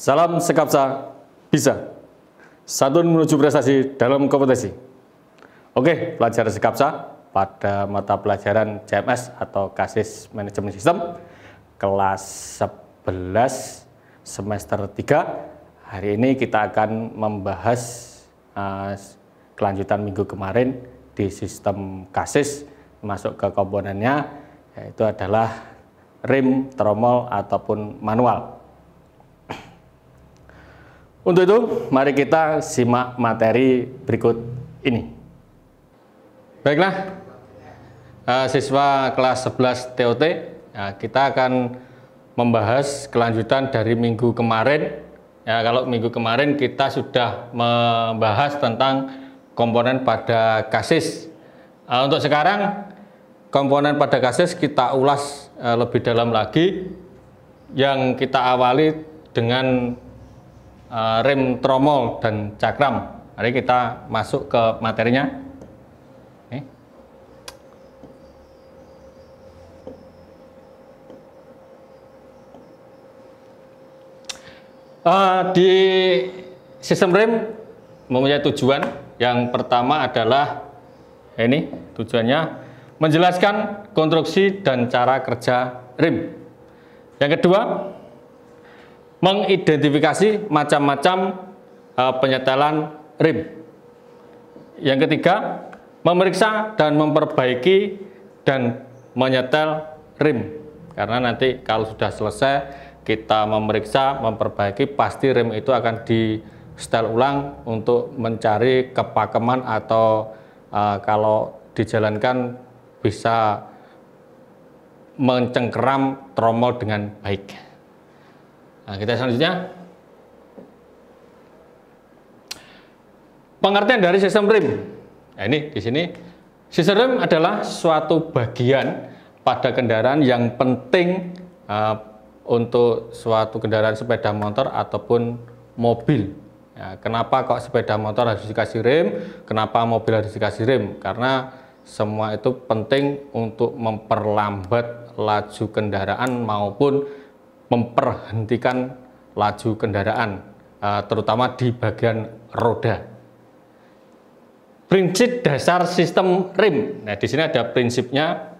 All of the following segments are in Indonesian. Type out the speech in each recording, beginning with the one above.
Salam Sekapsa bisa. Santun menuju prestasi dalam kompetisi. Oke, pelajar Sekapsa pada mata pelajaran CMS atau Kasis Manajemen Sistem kelas 11 semester 3. Hari ini kita akan membahas kelanjutan minggu kemarin di sistem Kasis, masuk ke komponennya, yaitu adalah rem, tromol, ataupun manual. Untuk itu, mari kita simak materi berikut ini. Baiklah, siswa kelas 11 TOT, kita akan membahas kelanjutan dari minggu kemarin. Ya, kalau minggu kemarin kita sudah membahas tentang komponen pada Kasis. Untuk sekarang, komponen pada Kasis kita ulas lebih dalam lagi. Yang kita awali dengan rem, tromol, dan cakram. Mari kita masuk ke materinya. Di sistem rem mempunyai tujuan. Yang pertama adalah ini tujuannya menjelaskan konstruksi dan cara kerja rem. Yang kedua, mengidentifikasi macam-macam penyetelan rem. Yang ketiga, memeriksa dan memperbaiki dan menyetel rem. Karena nanti kalau sudah selesai kita memeriksa, memperbaiki, pasti rem itu akan di setel ulang untuk mencari kepakeman atau kalau dijalankan bisa mencengkeram tromol dengan baik. Nah, kita selanjutnya pengertian dari sistem rem. Nah, ini di sini sistem rem adalah suatu bagian pada kendaraan yang penting untuk suatu kendaraan sepeda motor ataupun mobil. Ya, kenapa kok sepeda motor harus dikasih rem? Kenapa mobil harus dikasih rem? Karena semua itu penting untuk memperlambat laju kendaraan maupun memperhentikan laju kendaraan, terutama di bagian roda. Prinsip dasar sistem rem. Nah, di sini ada prinsipnya,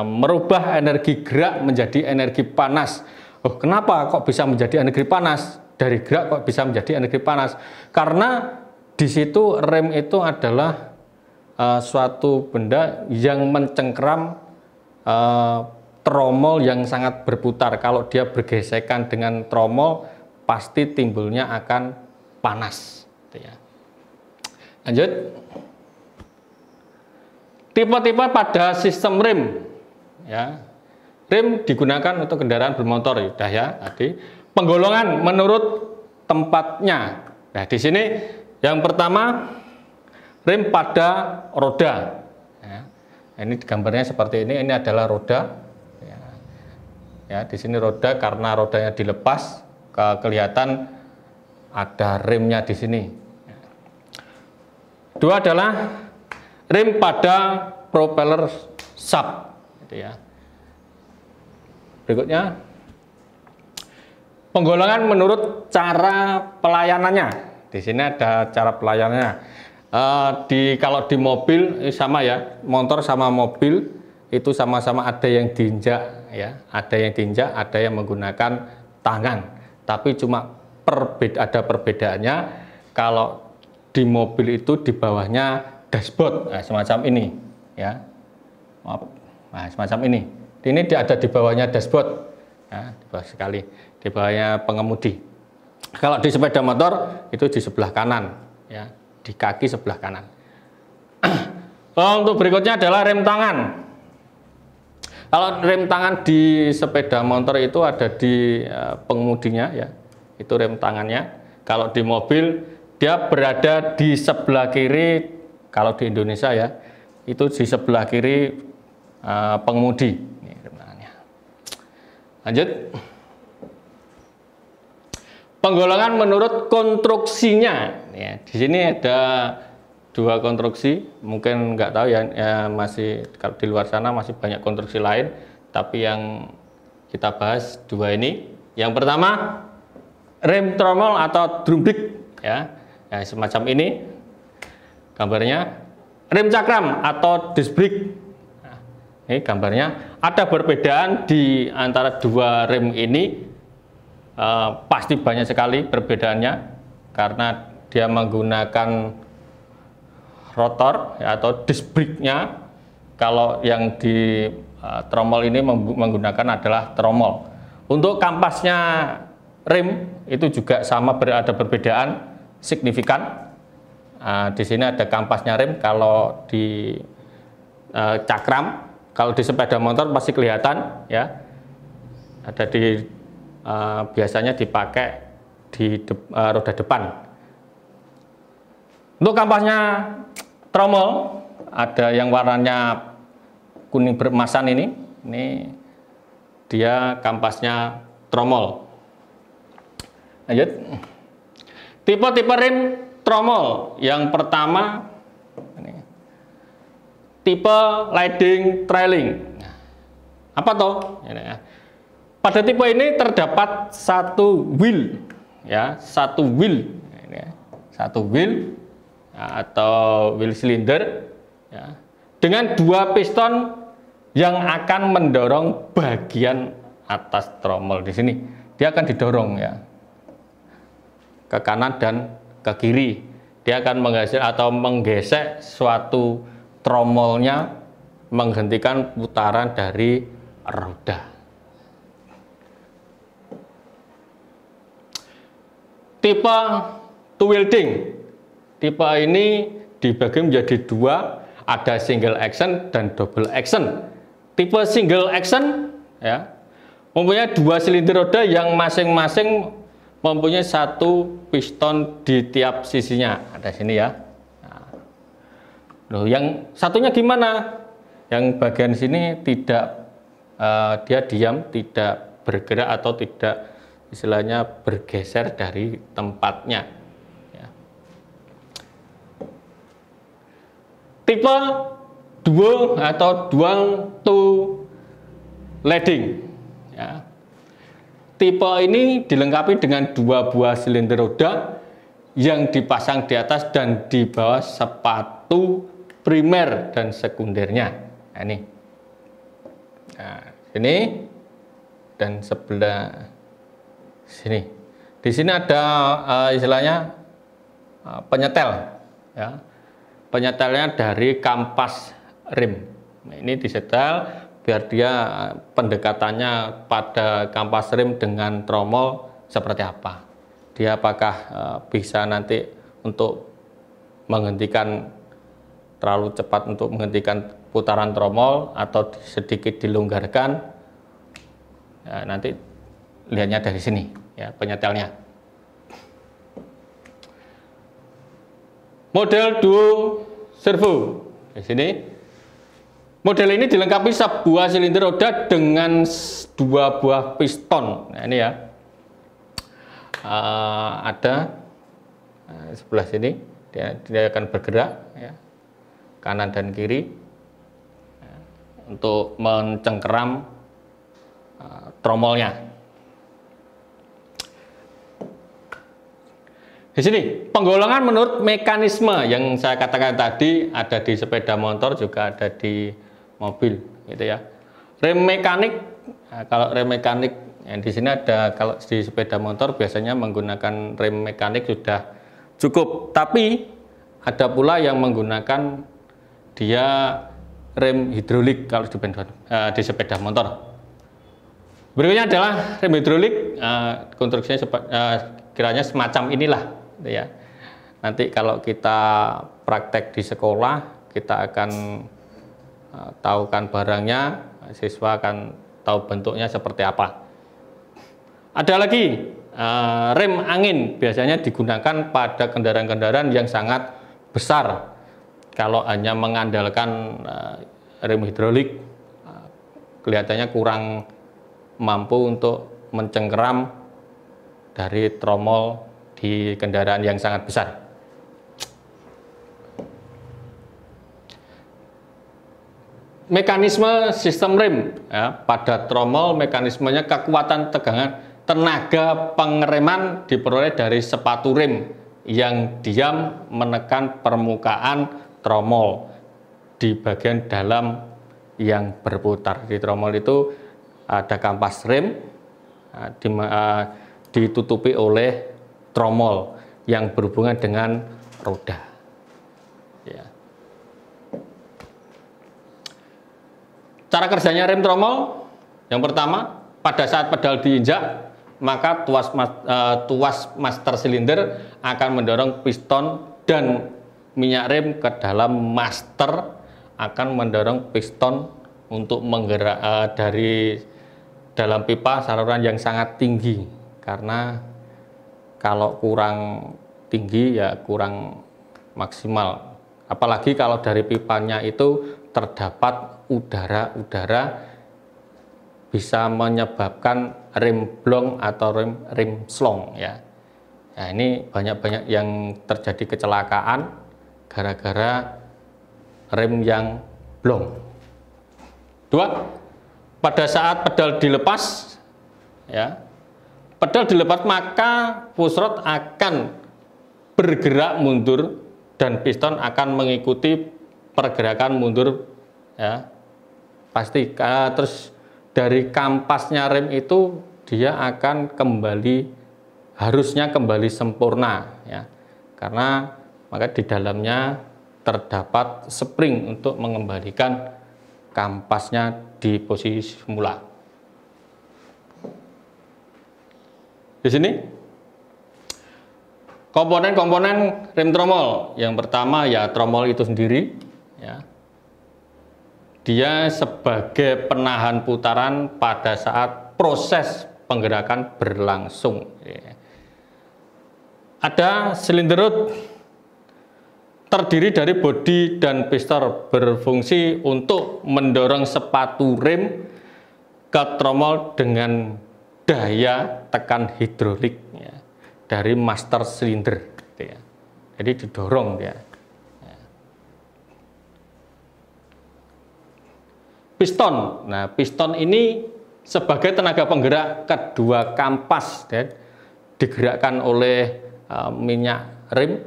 merubah energi gerak menjadi energi panas. Oh, kenapa kok bisa menjadi energi panas? Dari gerak kok bisa menjadi energi panas? Karena di situ rem itu adalah suatu benda yang mencengkeram tromol yang sangat berputar. Kalau dia bergesekan dengan tromol, pasti timbulnya akan panas. Lanjut. Tipe-tipe pada sistem rem. Ya. Rem digunakan untuk kendaraan bermotor, sudah ya tadi. Penggolongan menurut tempatnya. Nah, di sini yang pertama rem pada roda. Ya. Ini gambarnya seperti ini. Ini adalah roda. Ya, di sini roda, karena rodanya dilepas, kelihatan ada remnya di sini. Dua adalah rem pada propeller shaft. Gitu ya. Berikutnya, penggolongan menurut cara pelayanannya. Di sini ada cara pelayanannya. Kalau di mobil sama ya, motor sama mobil itu sama-sama ada yang diinjak ya, ada yang diinjak, ada yang menggunakan tangan. Tapi cuma ada perbedaannya. Kalau di mobil itu di bawahnya dashboard, nah, semacam ini ya. Nah, semacam ini. Ini ada di bawahnya dashboard, ya, di bawah sekali, di bawahnya pengemudi. Kalau di sepeda motor itu di sebelah kanan, ya, di kaki sebelah kanan. Untuk berikutnya adalah rem tangan. Kalau rem tangan di sepeda motor itu ada di pengemudinya, ya, itu rem tangannya. Kalau di mobil dia berada di sebelah kiri. Kalau di Indonesia ya, itu di sebelah kiri pengemudi. Ini rem tangannya. Lanjut. Penggolongan menurut konstruksinya. Ya, di sini ada dua konstruksi, mungkin nggak tahu ya, masih kalau di luar sana masih banyak konstruksi lain, tapi yang kita bahas dua ini. Yang pertama rem tromol atau drum brake ya. Nah, semacam ini gambarnya. Rem cakram atau disc brake. Nah, ini gambarnya. Ada perbedaan di antara dua rem ini, pasti banyak sekali perbedaannya karena dia menggunakan rotor ya, atau disc brake-nya. Kalau yang di tromol ini menggunakan adalah tromol. Untuk kampasnya rem itu juga sama, ada perbedaan signifikan. Di sini ada kampasnya rem. Kalau di cakram, kalau di sepeda motor pasti kelihatan ya. Ada di biasanya dipakai di roda depan. Untuk kampasnya tromol ada yang warnanya kuning beremasan ini dia kampasnya tromol. Lanjut. Tipe-tipe rem tromol yang pertama ini, tipe leading trailing. Apa toh? Pada tipe ini terdapat satu wheel ya, satu wheel atau wheel cylinder ya, dengan dua piston yang akan mendorong bagian atas tromol. Di sini dia akan didorong ya ke kanan dan ke kiri. Dia akan menggesek suatu tromolnya, menghentikan putaran dari roda. Tipe two wielding. Tipe ini dibagi menjadi dua, ada single action dan double action. Tipe single action ya, mempunyai dua silinder roda yang masing-masing mempunyai satu piston di tiap sisinya. Ada sini ya. Loh, yang satunya gimana? Yang bagian sini tidak dia diam, tidak bergerak atau tidak istilahnya bergeser dari tempatnya. Ya. Tipe duo atau dual two leading. Ya. Tipe ini dilengkapi dengan dua buah silinder roda yang dipasang di atas dan di bawah sepatu primer dan sekundernya. Nah, ini. Nah, sini dan sebelah sini. Di sini ada istilahnya penyetel. Ya. Penyetelnya dari kampas rem. Nah, ini disetel biar dia pendekatannya pada kampas rem dengan tromol seperti apa. Dia apakah bisa nanti untuk menghentikan terlalu cepat untuk menghentikan putaran tromol atau sedikit dilonggarkan. Ya, nanti lihatnya dari sini ya penyetelnya. Model duo servo. Di sini model ini dilengkapi sebuah silinder roda dengan dua buah piston. Nah, ini ya. Ada sebelah sini dia akan bergerak ya, kanan dan kiri ya, untuk mencengkeram tromolnya. Di sini penggolongan menurut mekanisme yang saya katakan tadi, ada di sepeda motor juga ada di mobil gitu ya. Rem mekanik, nah, kalau rem mekanik yang di sini ada, kalau di sepeda motor biasanya menggunakan rem mekanik sudah cukup, tapi ada pula yang menggunakan dia rem hidrolik kalau di sepeda motor. Berikutnya adalah rem hidrolik, konstruksinya kiranya semacam inilah gitu ya. Nanti kalau kita praktek di sekolah kita akan tahu kan barangnya, siswa akan tahu bentuknya seperti apa. Ada lagi rem angin, biasanya digunakan pada kendaraan-kendaraan yang sangat besar. Kalau hanya mengandalkan rem hidrolik kelihatannya kurang mampu untuk mencengkeram dari tromol di kendaraan yang sangat besar. Mekanisme sistem rem ya, pada tromol mekanismenya kekuatan tenaga pengereman diperoleh dari sepatu rem yang diam menekan permukaan tromol di bagian dalam yang berputar. Di tromol itu ada kampas rem ditutupi oleh tromol yang berhubungan dengan roda. Ya. Cara kerjanya rem tromol, yang pertama, pada saat pedal diinjak, maka tuas master silinder akan mendorong piston dan minyak rem ke dalam master, akan mendorong piston untuk menggerak dari dalam pipa saluran yang sangat tinggi, karena kalau kurang tinggi ya kurang maksimal, apalagi kalau dari pipanya itu terdapat udara bisa menyebabkan rem blong atau rem slong ya. Nah, ini banyak yang terjadi kecelakaan gara-gara rem yang blong. Dua, pada saat pedal dilepas ya, pedal dilepas maka pusrod akan bergerak mundur dan piston akan mengikuti pergerakan mundur ya, pasti. Terus dari kampasnya rem itu dia akan harusnya kembali sempurna ya, karena maka di dalamnya terdapat spring untuk mengembalikan kampasnya di posisi semula. Di sini komponen rem tromol, yang pertama ya tromol itu sendiri ya. Dia sebagai penahan putaran pada saat proses penggerakan berlangsung. Ada silinder rod terdiri dari bodi dan piston, berfungsi untuk mendorong sepatu rem ke tromol dengan daya tekan hidrolik ya, dari master silinder. Jadi didorong dia. Piston. Nah, piston ini sebagai tenaga penggerak kedua kampas ya, digerakkan oleh minyak rem.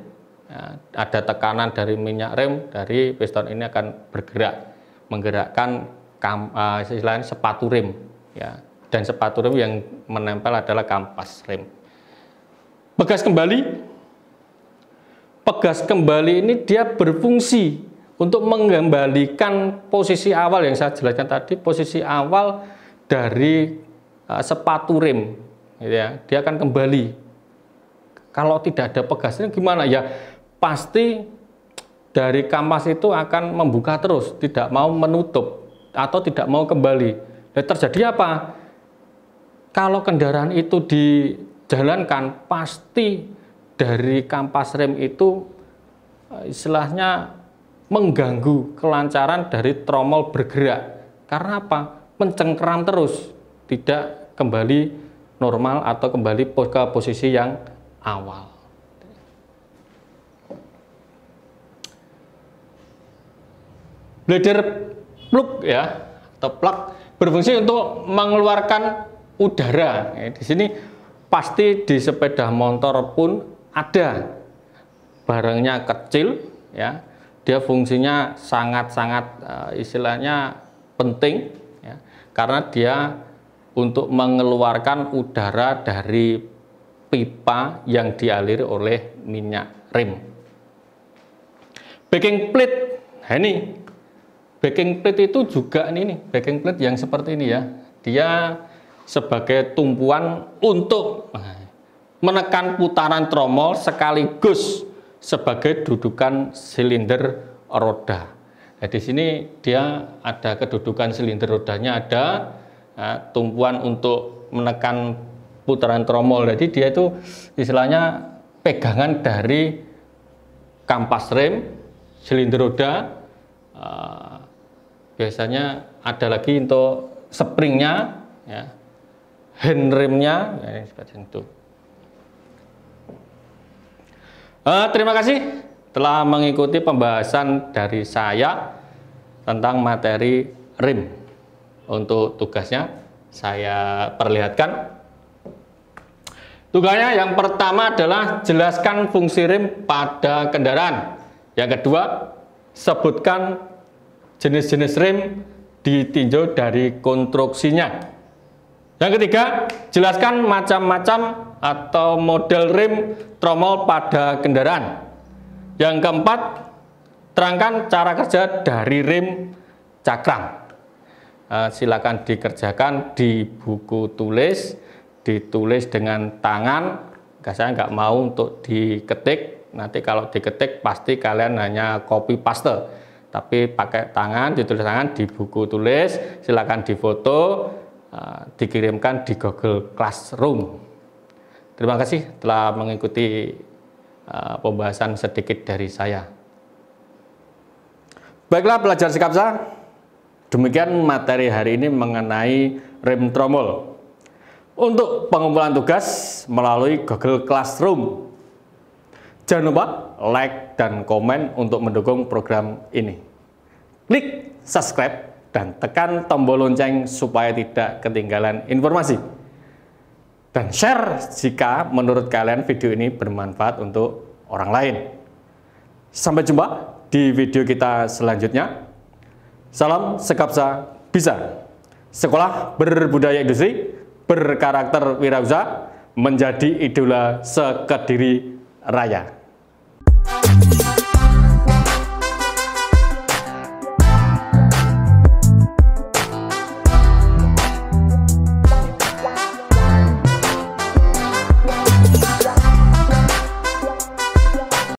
Ya, ada tekanan dari minyak rem, dari piston ini akan bergerak menggerakkan istilahnya sepatu rem ya, dan sepatu rem yang menempel adalah kampas rem. Pegas kembali ini dia berfungsi untuk mengembalikan posisi awal yang saya jelaskan tadi, posisi awal dari sepatu rem gitu ya. Dia akan kembali. Kalau tidak ada pegasnya gimana ya, pasti dari kampas itu akan membuka terus, tidak mau menutup atau tidak mau kembali. Dan terjadi apa? Kalau kendaraan itu dijalankan, pasti dari kampas rem itu istilahnya mengganggu kelancaran dari tromol bergerak. Karena apa? Mencengkeram terus, tidak kembali normal atau kembali ke posisi yang awal. Bladder plug ya, atau plug berfungsi untuk mengeluarkan udara. Di sini pasti di sepeda motor pun ada. Barangnya kecil ya. Dia fungsinya sangat-sangat istilahnya penting ya, karena dia untuk mengeluarkan udara dari pipa yang dialiri oleh minyak rem. Backing plate, nah ini backing plate itu juga ini backing plate yang seperti ini ya. Dia sebagai tumpuan untuk menekan putaran tromol sekaligus sebagai dudukan silinder roda. Nah, di sini dia ada kedudukan silinder rodanya, ada tumpuan untuk menekan putaran tromol. Jadi dia itu istilahnya pegangan dari kampas rem, silinder roda. Biasanya ada lagi untuk springnya, ya, hand remnya, ya, seperti itu. Terima kasih telah mengikuti pembahasan dari saya tentang materi rem. Untuk tugasnya saya perlihatkan. Tugasnya yang pertama adalah jelaskan fungsi rem pada kendaraan. Yang kedua, sebutkan jenis-jenis rem ditinjau dari konstruksinya. Yang ketiga, jelaskan macam-macam atau model rem tromol pada kendaraan. Yang keempat, terangkan cara kerja dari rem cakram. Silakan dikerjakan di buku tulis, ditulis dengan tangan. Saya nggak mau untuk diketik, nanti kalau diketik pasti kalian hanya copy paste, tapi pakai tangan, ditulis tangan di buku tulis, silakan difoto, dikirimkan di Google Classroom. Terima kasih telah mengikuti pembahasan sedikit dari saya. Baiklah pelajar Sekapsa, demikian materi hari ini mengenai rem tromol. Untuk pengumpulan tugas melalui Google Classroom. Jangan lupa like dan komen untuk mendukung program ini. Klik subscribe dan tekan tombol lonceng supaya tidak ketinggalan informasi. Dan share jika menurut kalian video ini bermanfaat untuk orang lain. Sampai jumpa di video kita selanjutnya. Salam Sekapsa Bisa. Sekolah berbudaya industri, berkarakter wirausaha, menjadi idola sekediri raya.